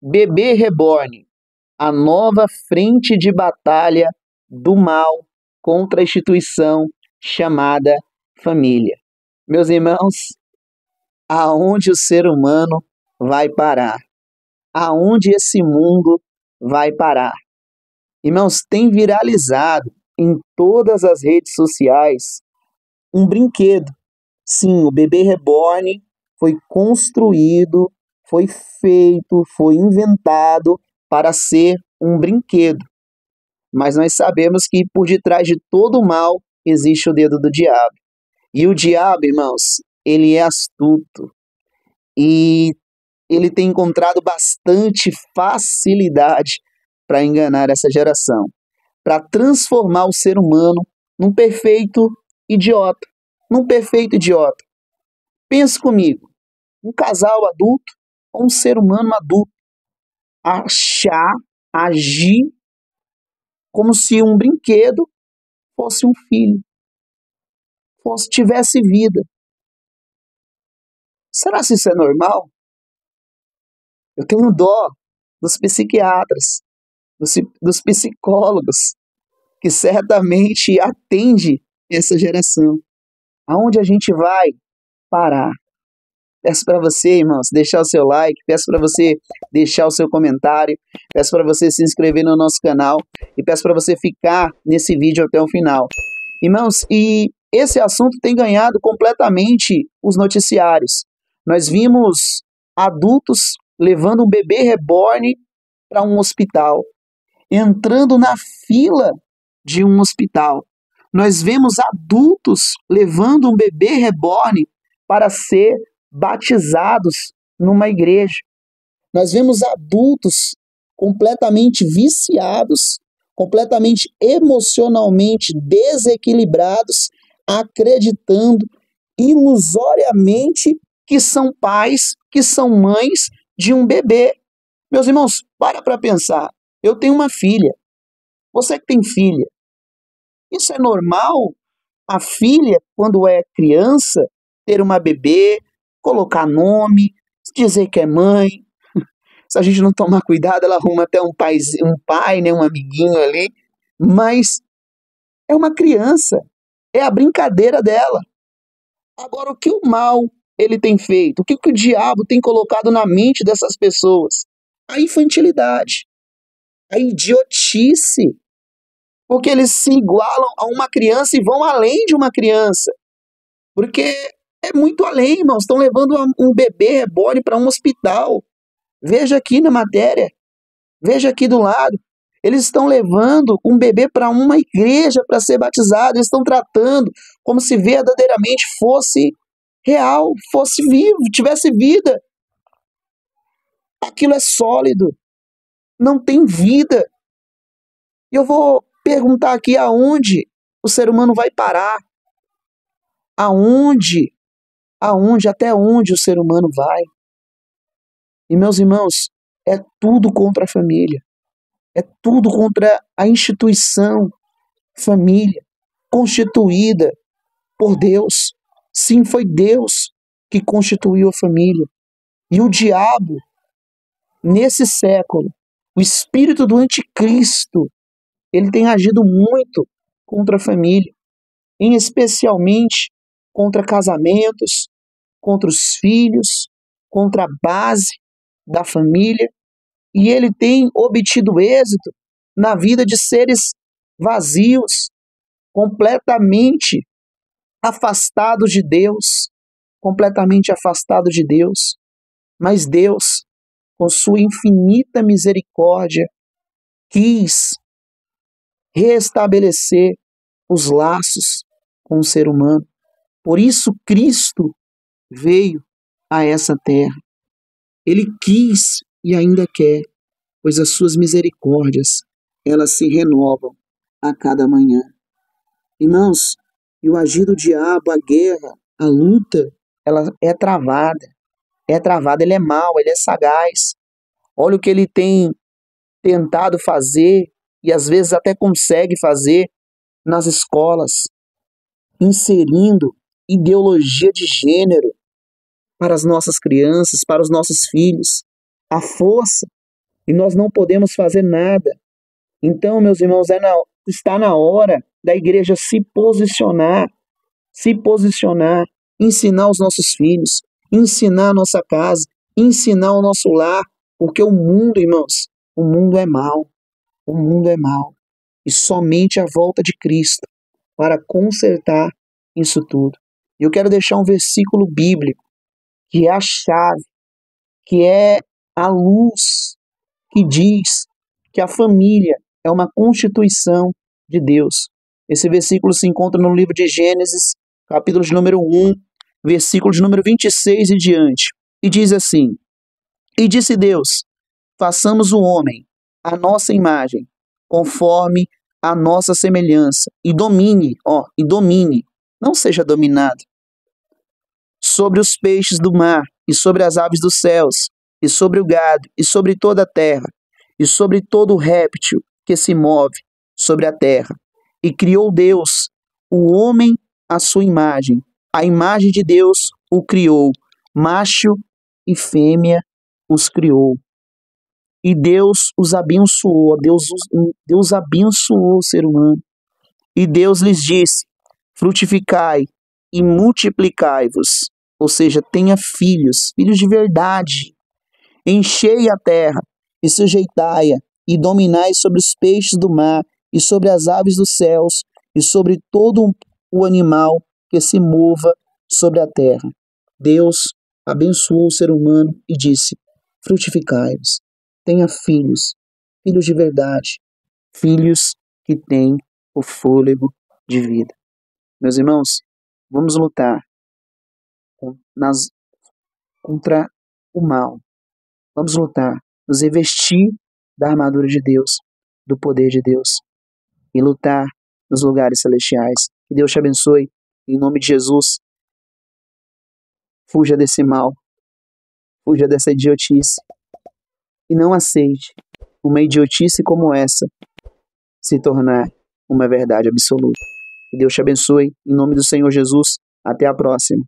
Bebê Reborn, a nova frente de batalha do mal contra a instituição chamada família. Meus irmãos, aonde o ser humano vai parar? Aonde esse mundo vai parar? Irmãos, tem viralizado em todas as redes sociais um brinquedo. Sim, o bebê reborn foi construído, foi feito, foi inventado para ser um brinquedo. Mas nós sabemos que por detrás de todo o mal existe o dedo do diabo. E o diabo, irmãos, ele é astuto e ele tem encontrado bastante facilidade para enganar essa geração, para transformar o ser humano num perfeito idiota, num perfeito idiota. Pense comigo, um casal adulto ou um ser humano adulto achar, agir como se um brinquedo fosse um filho, tivesse vida. Será que isso é normal? Eu tenho dó dos psiquiatras, dos psicólogos, que certamente atende essa geração. Aonde a gente vai parar? Peço para você, irmãos, deixar o seu like, peço para você deixar o seu comentário, peço para você se inscrever no nosso canal e peço para você ficar nesse vídeo até o final. Irmãos, e esse assunto tem ganhado completamente os noticiários. Nós vimos adultos levando um bebê reborn para um hospital, entrando na fila de um hospital. Nós vemos adultos levando um bebê reborn para ser batizados numa igreja. Nós vemos adultos completamente viciados, completamente emocionalmente desequilibrados, acreditando ilusoriamente que são pais, que são mães de um bebê. Meus irmãos, para pensar. Eu tenho uma filha. Você que tem filha. Isso é normal? A filha, quando é criança, ter uma bebê, colocar nome, dizer que é mãe. Se a gente não tomar cuidado, ela arruma até um pai, né, um amiguinho ali. Mas é uma criança. É a brincadeira dela. Agora, o que o mal ele tem feito? O que o diabo tem colocado na mente dessas pessoas? A infantilidade, a idiotice. Porque eles se igualam a uma criança e vão além de uma criança. Porque é muito além, irmãos. Estão levando um bebê reborn para um hospital. Veja aqui na matéria. Veja aqui do lado. Eles estão levando um bebê para uma igreja para ser batizado. Eles estão tratando como se verdadeiramente fosse real, fosse vivo, tivesse vida. Aquilo é sólido. Não tem vida. E eu vou perguntar aqui aonde o ser humano vai parar. Aonde, até onde o ser humano vai? E meus irmãos, é tudo contra a família. É tudo contra a instituição família, constituída por Deus. Sim, foi Deus que constituiu a família. E o diabo, nesse século, o espírito do anticristo, ele tem agido muito contra a família, em especialmente contra casamentos, contra os filhos, contra a base da família, e ele tem obtido êxito na vida de seres vazios, completamente afastados de Deus, completamente afastados de Deus. Mas Deus, com sua infinita misericórdia, quis restabelecer os laços com o ser humano. Por isso Cristo veio a essa terra. Ele quis e ainda quer, pois as suas misericórdias, elas se renovam a cada manhã. Irmãos, e o agir do diabo, a guerra, a luta, ela é travada. É travada, ele é mau, ele é sagaz. Olha o que ele tem tentado fazer, e às vezes até consegue fazer nas escolas, inserindo ideologia de gênero para as nossas crianças, para os nossos filhos. A força e nós não podemos fazer nada. Então, meus irmãos, está na hora da igreja se posicionar, ensinar os nossos filhos, ensinar a nossa casa, ensinar o nosso lar, porque o mundo, irmãos, o mundo é mau, o mundo é mau. E somente a volta de Cristo para consertar isso tudo. E eu quero deixar um versículo bíblico que é a chave, que é a luz, que diz que a família é uma constituição de Deus. Esse versículo se encontra no livro de Gênesis, capítulo de número 1, versículo de número 26 e diante. E diz assim: E disse Deus, façamos o homem à nossa imagem, conforme a nossa semelhança, e domine, não seja dominado, sobre os peixes do mar, e sobre as aves dos céus, e sobre o gado, e sobre toda a terra, e sobre todo o réptil que se move sobre a terra. E criou Deus o homem à sua imagem. A imagem de Deus o criou, macho e fêmea os criou. E Deus os abençoou, Deus abençoou o ser humano. E Deus lhes disse: frutificai e multiplicai-vos, ou seja, tenha filhos, filhos de verdade. Enchei a terra e sujeitai-a, e dominai sobre os peixes do mar, e sobre as aves dos céus, e sobre todo o animal que se mova sobre a terra. Deus abençoou o ser humano e disse: frutificai-vos, tenha filhos, filhos de verdade, filhos que têm o fôlego de vida. Meus irmãos, vamos lutar contra o mal. Vamos lutar, nos revestir da armadura de Deus, do poder de Deus, e lutar nos lugares celestiais. Que Deus te abençoe. Em nome de Jesus, fuja desse mal, fuja dessa idiotice, e não aceite uma idiotice como essa se tornar uma verdade absoluta. Que Deus te abençoe. Em nome do Senhor Jesus, até a próxima.